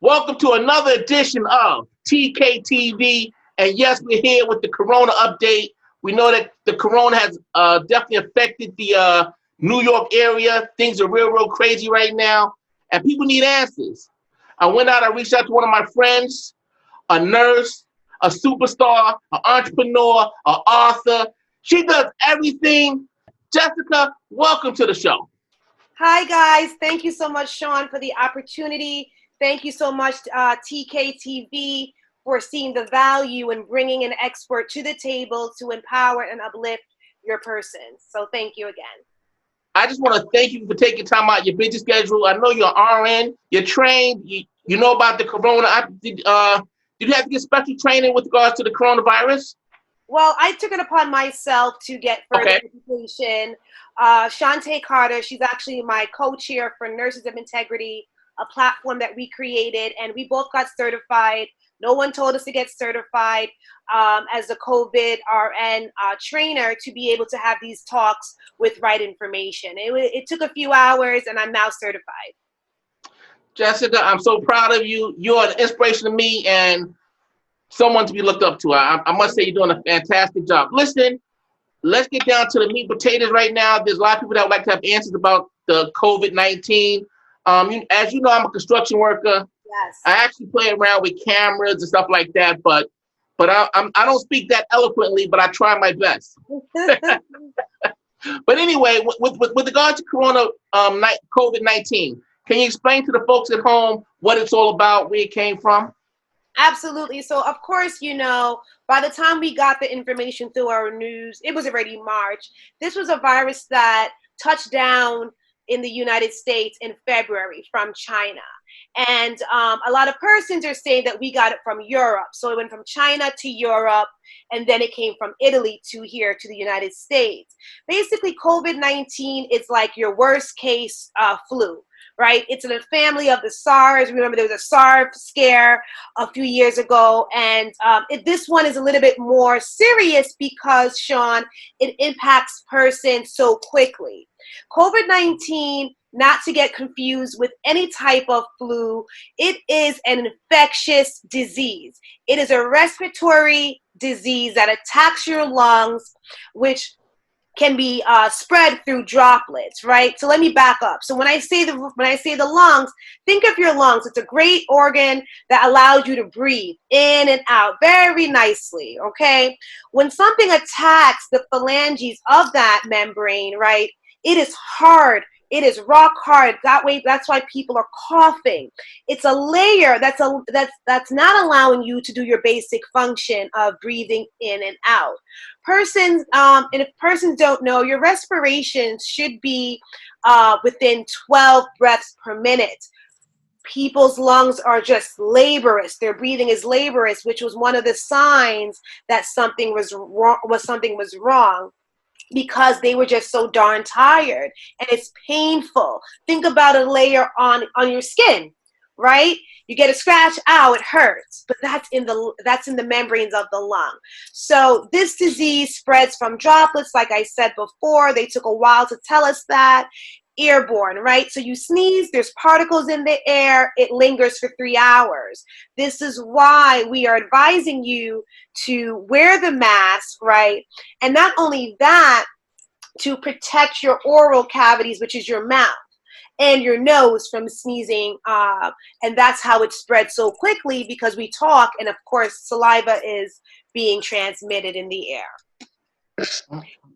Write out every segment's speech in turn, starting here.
Welcome to another edition of TKTV. And yes, we're here with the Corona update. We know that the Corona has definitely affected the New York area. Things are real crazy right now, and people need answers. I reached out to one of my friends, a nurse, a superstar, an entrepreneur, an author. She does everything. Jessica, welcome to the show. Hi, guys. Thank you so much, Sean, for the opportunity. Thank you so much, TKTV, for seeing the value in bringing an expert to the table to empower and uplift your person. So thank you again. I just want to thank you for taking time out of your busy schedule. I know you're RN, you're trained, you know about the Corona. Did you have to get special training with regards to the coronavirus? Well, I took it upon myself to get further education. Shantae Carter, she's actually my co-chair for Nurses of Integrity, a platform that we created, and we both got certified. No one told us to get certified as a COVID RN trainer to be able to have these talks with right information. It took a few hours, and I'm now certified. Jessica, I'm so proud of you. You're an inspiration to me and someone to be looked up to. I must say you're doing a fantastic job. Listen, let's get down to the meat and potatoes right now. There's a lot of people that would like to have answers about the COVID-19. As you know, I'm a construction worker. Yes. I actually play around with cameras and stuff like that, but I don't speak that eloquently, but I try my best. But anyway, with regard to COVID-19, can you explain to the folks at home what it's all about, where it came from? Absolutely. So, of course, by the time we got the information through our news, it was already March. This was a virus that touched down in the United States in February from China. And a lot of persons are saying that we got it from Europe. So it went from China to Europe, and then it came from Italy to here to the United States. Basically, COVID-19 is like your worst case flu, right? It's in the family of the SARS. Remember, there was a SARS scare a few years ago. And this one is a little bit more serious because, Sean, it impacts persons so quickly. COVID-19, not to get confused with any type of flu, it is an infectious disease. It is a respiratory disease that attacks your lungs, which can be spread through droplets, right? So let me back up. So when I say the lungs, think of your lungs. It's a great organ that allows you to breathe in and out very nicely, okay? When something attacks the phalanges of that membrane, right, it is hard. It is rock hard. That's why people are coughing. It's a layer that's not allowing you to do your basic function of breathing in and out. And if persons don't know, your respiration should be within 12 breaths per minute. People's lungs are just laborious. Their breathing is laborious, which was one of the signs that something was wrong. Because they were just so darn tired, and it's painful. Think about a layer on your skin, right? You get a scratch, it hurts, but that's in the membranes of the lung. So this disease spreads from droplets, like I said before. They took a while to tell us that. Airborne, right? So you sneeze, there's particles in the air, it lingers for 3 hours. This is why we are advising you to wear the mask, right? And not only that, to protect your oral cavities, which is your mouth, and your nose from sneezing. And that's how it spreads so quickly, because we talk, and of course, saliva is being transmitted in the air.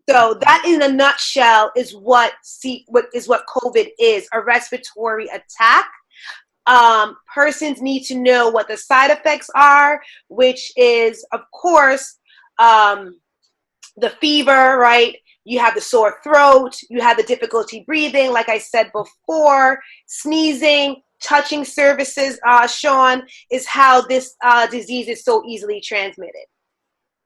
So that, in a nutshell, is what COVID is, a respiratory attack. Persons need to know what the side effects are, which is, of course, the fever, right? You have the sore throat, you have the difficulty breathing, like I said before, sneezing, touching surfaces, Sean, is how this disease is so easily transmitted.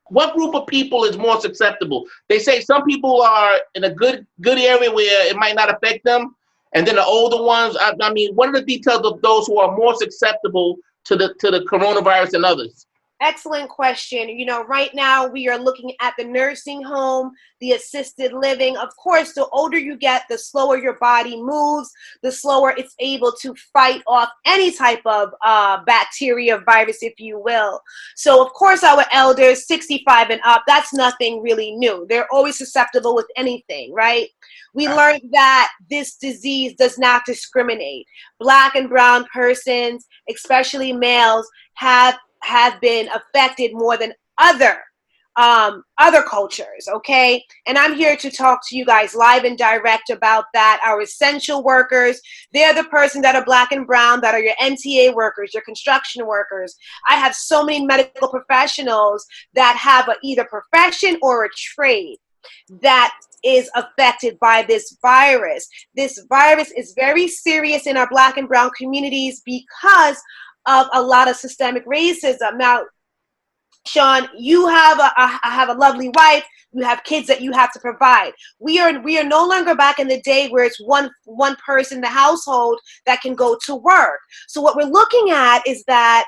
What group of people is more susceptible? They say some people are in a good area where it might not affect them, and then the older ones. I mean, what are the details of those who are more susceptible to the coronavirus than others? Excellent question. You know, right now we are looking at the nursing home, the assisted living. Of course, the older you get, the slower your body moves, the slower it's able to fight off any type of bacteria, virus, if you will. So, of course, our elders, 65 and up, that's nothing really new. They're always susceptible with anything, right? We learned that this disease does not discriminate. Black and brown persons, especially males, have been affected more than other cultures, okay? And I'm here to talk to you guys live and direct about that. Our essential workers, they're the persons that are black and brown, that are your NTA workers, your construction workers. I have so many medical professionals that have either profession or a trade that is affected by this virus. This virus is very serious in our black and brown communities because of a lot of systemic racism. Now, Sean, I have a lovely wife. You have kids that you have to provide. We are no longer back in the day where it's one person in the household that can go to work. So what we're looking at is that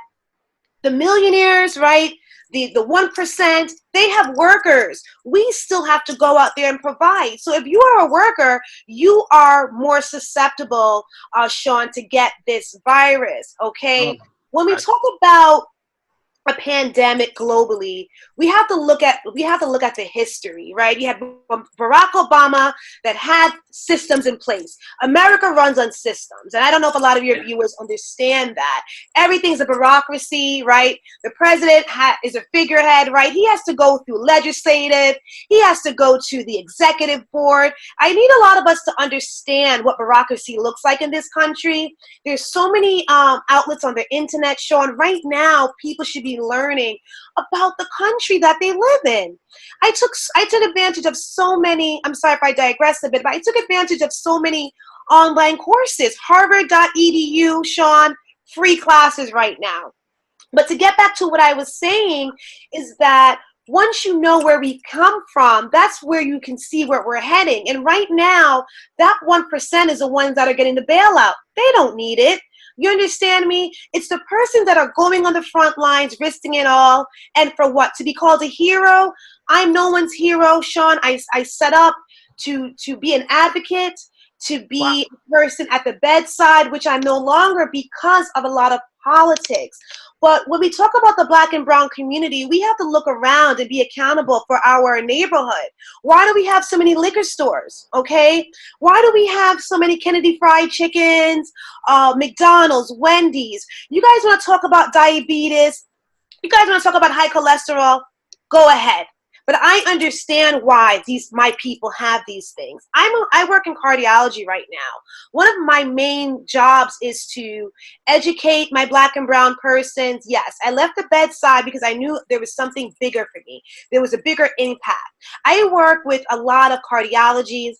the millionaires, right? The 1%, they have workers. We still have to go out there and provide. So if you are a worker, you are more susceptible, Sean, to get this virus, okay? When we talk about a pandemic globally, we have to look at the history, right? You have Barack Obama that had systems in place. America runs on systems, and I don't know if a lot of your viewers understand that. Everything's a bureaucracy, right? The president is a figurehead, right? He has to go through legislative, he has to go to the executive board. I need a lot of us to understand what bureaucracy looks like in this country. There's so many outlets on the internet, Sean. Right now, people should be learning about the country that they live in. I took advantage of so many, I'm sorry if I digress a bit, but I took advantage of so many online courses. Harvard.edu, Sean, free classes right now. But to get back to what I was saying is that once you know where we come from, that's where you can see where we're heading. And right now, that 1% is the ones that are getting the bailout. They don't need it. You understand me? It's the person that are going on the front lines, risking it all. And for what? To be called a hero? I'm no one's hero, Sean. I set up to be an advocate, to be a person at the bedside, which I'm no longer because of a lot of politics. But when we talk about the black and brown community, we have to look around and be accountable for our neighborhood. Why do we have so many liquor stores, okay? Why do we have so many Kennedy Fried Chickens, McDonald's, Wendy's? You guys want to talk about diabetes? You guys want to talk about high cholesterol? Go ahead. But I understand why my people have these things. I work in cardiology right now. One of my main jobs is to educate my black and brown persons. Yes, I left the bedside because I knew there was something bigger for me. There was a bigger impact. I work with a lot of cardiologists,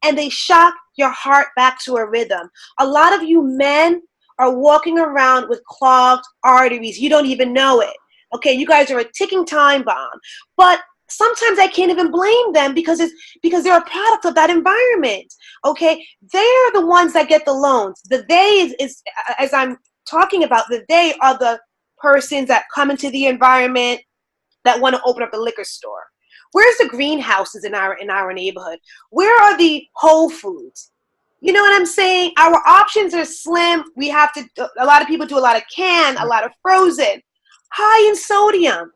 and they shock your heart back to a rhythm. A lot of you men are walking around with clogged arteries. You don't even know it. Okay, you guys are a ticking time bomb. But sometimes I can't even blame them because they're a product of that environment. Okay, they're the ones that get the loans. The they is as I'm talking about, the they are the persons that come into the environment that want to open up a liquor store. Where's the greenhouses in our neighborhood? Where are the Whole Foods? You know what I'm saying? Our options are slim. A lot of people do a lot of canned, a lot of frozen, high in sodium.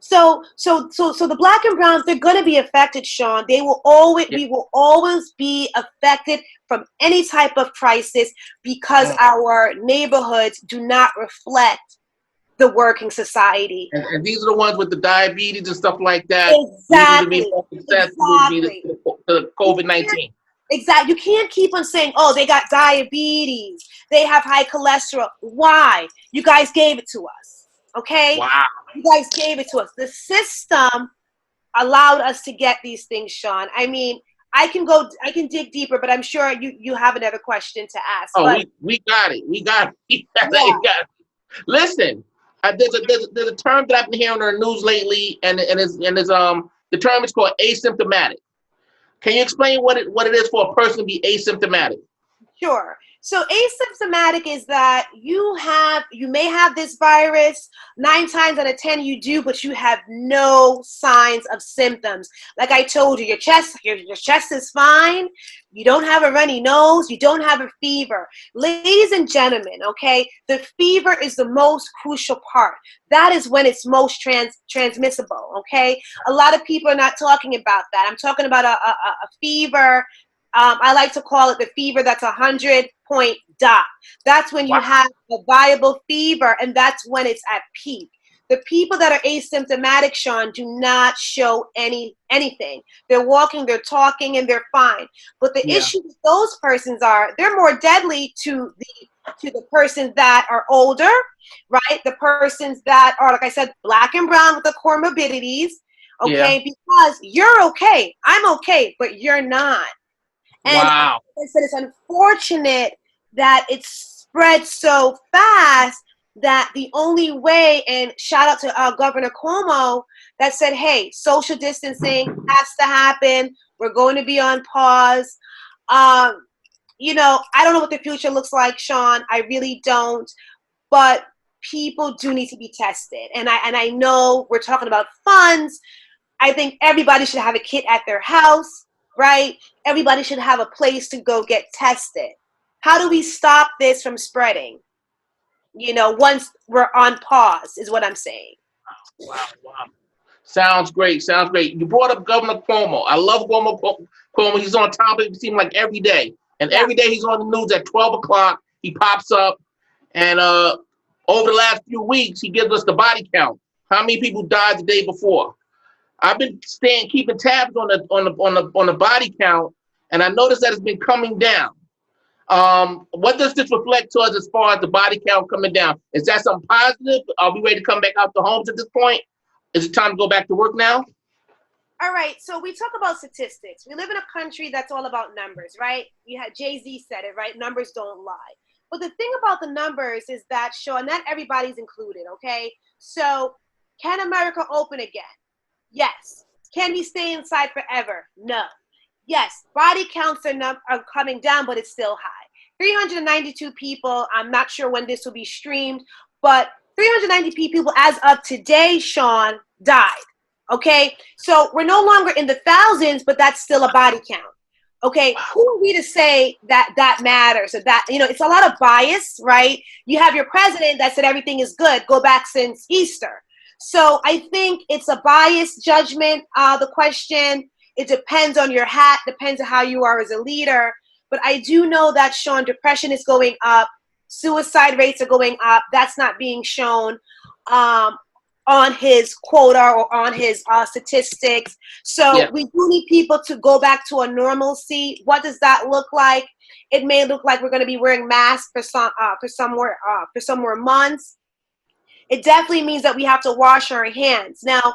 So the black and browns, they're going to be affected, Sean. We will always be affected from any type of crisis because our neighborhoods do not reflect the working society. And these are the ones with the diabetes and stuff like that. Exactly. These are the more susceptible to COVID-19. Exactly. You can't keep on saying, oh, they got diabetes, they have high cholesterol. Why? You guys gave it to us. Okay? Wow. You guys gave it to us. The system allowed us to get these things, Sean. I mean, I can dig deeper, but I'm sure you have another question to ask. Oh, we got it. We got it. Listen, there's a term that I've been hearing on the news lately, and the term is called asymptomatic. Can you explain what it is for a person to be asymptomatic? Sure. So asymptomatic is that you may have this virus, 9 times out of 10 you do, but you have no signs of symptoms. Like I told you, your chest is fine. You don't have a runny nose. You don't have a fever. Ladies and gentlemen, okay, the fever is the most crucial part. That is when it's most transmissible, okay? A lot of people are not talking about that. I'm talking about a fever. I like to call it the fever that's 100-point dot. That's when you have a viable fever, and that's when it's at peak. The people that are asymptomatic, Sean, do not show anything. They're walking, they're talking, and they're fine. But the issue with those persons are they're more deadly to the persons that are older, right? The persons that are, like I said, black and brown with the comorbidities, okay? Because you're okay, I'm okay, but you're not. And I said it's unfortunate that it spread so fast that the only way, and shout out to Governor Cuomo that said, hey, social distancing has to happen. We're going to be on pause. You know, I don't know what the future looks like, Sean. I really don't. But people do need to be tested. And I know we're talking about funds. I think everybody should have a kit at their house. Right? Everybody should have a place to go get tested. How do we stop this from spreading? You know, once we're on pause is what I'm saying. Wow. Sounds great. You brought up Governor Cuomo. I love Cuomo. He's on top of it, seems like every day. And every day he's on the news at 12 o'clock. He pops up. And over the last few weeks, he gives us the body count. How many people died the day before? I've been keeping tabs on the body count, and I noticed that it's been coming down. What does this reflect to us as far as the body count coming down? Is that something positive? Are we ready to come back out to homes at this point? Is it time to go back to work now? All right, so we talk about statistics. We live in a country that's all about numbers, right? You had Jay-Z said it, right? Numbers don't lie. But the thing about the numbers is that, Sean, not everybody's included, okay? So can America open again? Yes. Can we stay inside forever? No. Yes. Body counts are coming down, but it's still high. 392 people. I'm not sure when this will be streamed, but 390 people as of today, Sean, died. Okay. So we're no longer in the thousands, but that's still a body count. Okay. Who are we to say that matters? Or that, you know, it's a lot of bias, right? You have your president that said everything is good. Go back since Easter. So I think it's a biased judgment. The question, it depends on your hat, depends on how you are as a leader. But I do know that, Sean, depression is going up. Suicide rates are going up. That's not being shown on his quota or on his statistics. So we do need people to go back to a normalcy. What does that look like? It may look like we're going to be wearing masks for some more months. It definitely means that we have to wash our hands. Now,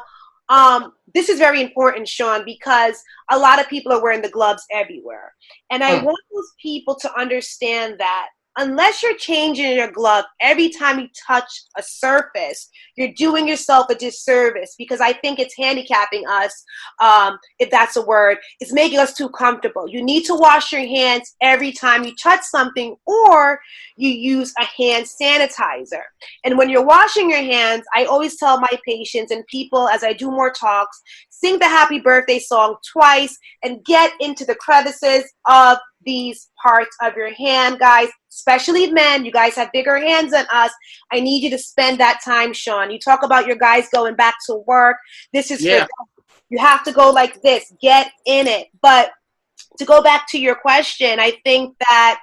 this is very important, Sean, because a lot of people are wearing the gloves everywhere. And I want those people to understand that unless you're changing your glove every time you touch a surface, you're doing yourself a disservice, because I think it's handicapping us, if that's a word. It's making us too comfortable. You need to wash your hands every time you touch something, or you use a hand sanitizer. And when you're washing your hands, I always tell my patients and people as I do more talks, sing the happy birthday song twice and get into the crevices of these parts of your hand, guys, especially men. You guys have bigger hands than us. I need you to spend that time, Sean. You talk about your guys going back to work. This is for them. You have to go like this. Get in it. But to go back to your question, I think that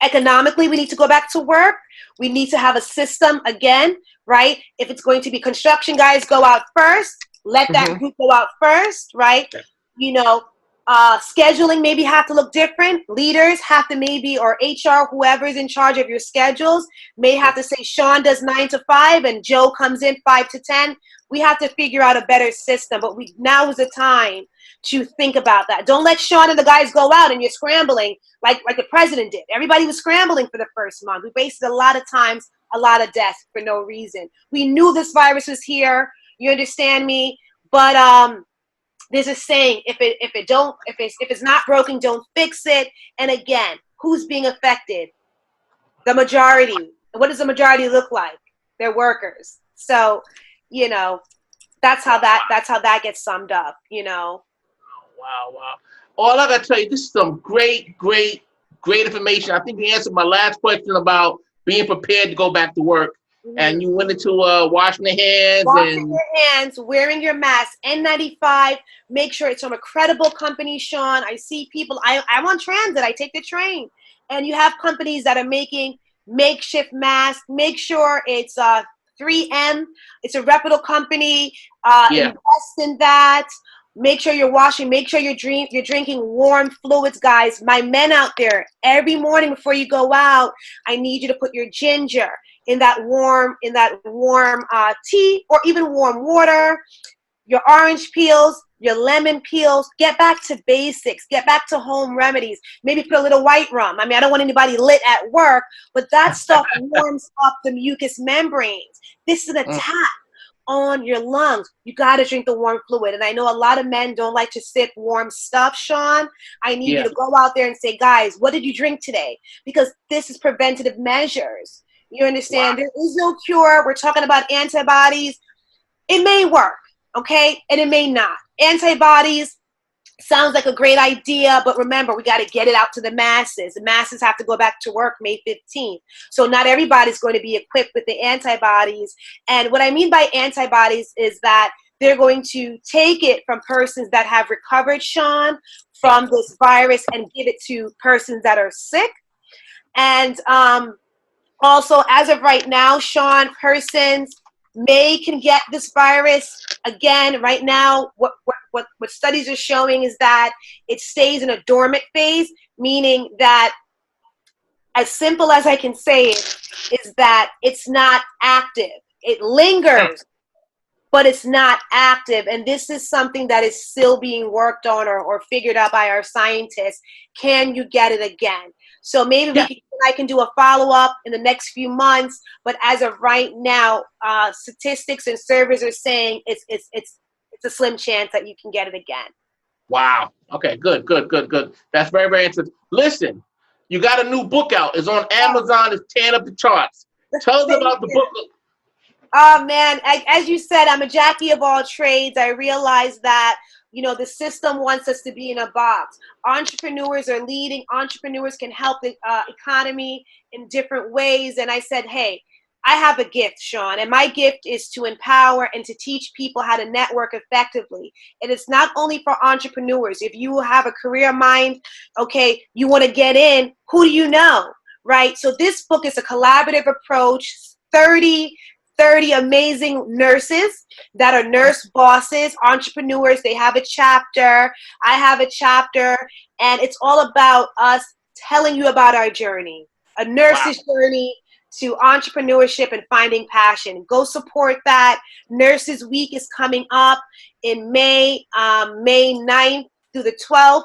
economically we need to go back to work. We need to have a system again, right? If it's going to be construction, guys, go out first. Let that group go out first, right? You know, scheduling maybe have to look different. Leaders have to maybe, or HR, whoever's in charge of your schedules, may have to say Sean does 9 to 5 and Joe comes in 5 to 10. We have to figure out a better system, but now is the time to think about that. Don't let Sean and the guys go out and you're scrambling like the president did. Everybody was scrambling for the first month. We wasted a lot of times, a lot of deaths for no reason. We knew this virus was here. You understand me? But there's a saying: if it's not broken, don't fix it. And again, who's being affected? The majority. And what does the majority look like? They're workers. So, you know, that's how that gets summed up, you know. Wow. All I gotta tell you, this is some great information. I think you answered my last question about being prepared to go back to work. And you went into washing your hands, wearing your mask, N95. Make sure it's from a credible company, Sean. I see people. I'm on transit. I take the train, and you have companies that are making makeshift masks. Make sure it's 3M. It's a reputable company. Invest in that. Make sure you're washing. Make sure you're drinking warm fluids, guys. My men out there, every morning before you go out, I need you to put your ginger in that warm tea or even warm water. Your orange peels, your lemon peels. Get back to basics. Get back to home remedies. Maybe put a little white rum. I mean, I don't want anybody lit at work, but that stuff warms up the mucous membranes. This is an attack on your lungs. You got to drink the warm fluid. And I know a lot of men don't like to sip warm stuff, Sean. I need you to go out there and say, guys, what did you drink today? Because this is preventative measures. You understand? Wow. There is no cure. We're talking about antibodies. It may work, okay? And it may not. Antibodies sounds like a great idea, but remember, we got to get it out to the masses. The masses have to go back to work May 15th. So not everybody's going to be equipped with the antibodies. And what I mean by antibodies is that they're going to take it from persons that have recovered, Sean, from this virus and give it to persons that are sick. And also, as of right now, Sean, persons can get this virus. Again, right now, what studies are showing is that it stays in a dormant phase, meaning that, as simple as I can say it, is that it's not active. It lingers, but it's not active. And this is something that is still being worked on or figured out by our scientists. Can you get it again? So maybe I can do a follow-up in the next few months. But as of right now, statistics and surveys are saying it's a slim chance that you can get it again. Wow. Okay, good. That's very, very interesting. Listen, you got a new book out. It's on Amazon. It's tearing up the charts. Tell us about the book. Oh, man. As you said, I'm a Jackie of all trades. I realize that, you know, the system wants us to be in a box. Entrepreneurs are leading. Entrepreneurs can help the economy in different ways. And I said, hey, I have a gift, Sean, and my gift is to empower and to teach people how to network effectively. And it's not only for entrepreneurs. If you have a career mind, okay, you want to get in, who do you know, right? So this book is a collaborative approach, 30 amazing nurses that are nurse bosses, entrepreneurs. They have a chapter. I have a chapter. And it's all about us telling you about our journey, a nurse's journey to entrepreneurship and finding passion. Go support that. Nurses Week is coming up in May 9th through the 12th.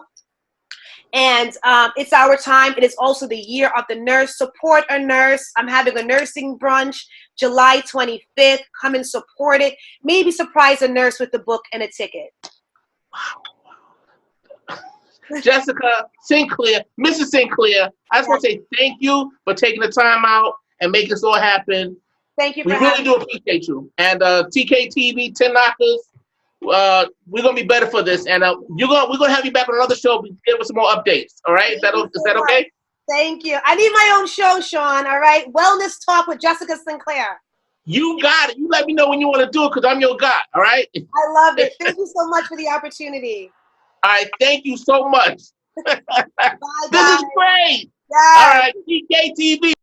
And it's our time. It is also the year of the nurse. Support a nurse. I'm having a nursing brunch July 25th. Come and support it. Maybe surprise a nurse with a book and a ticket. Jessica Sinclair, Mrs. Sinclair, I just want to say thank you for taking the time out and making this all happen. Thank you. We really do appreciate you. And TKTV, 10 Knockers, we're gonna be better for this, and we're gonna have you back on another show. Give us some more updates. All right? Is that okay? Thank you. I need my own show, Sean. All right, Wellness Talk with Jessica Sinclair. You got it. You let me know when you want to do it, because I'm your guy. All right. I love it. Thank you so much for the opportunity. All right. Thank you so much. Bye. This is great. Yes. All right. TKTV.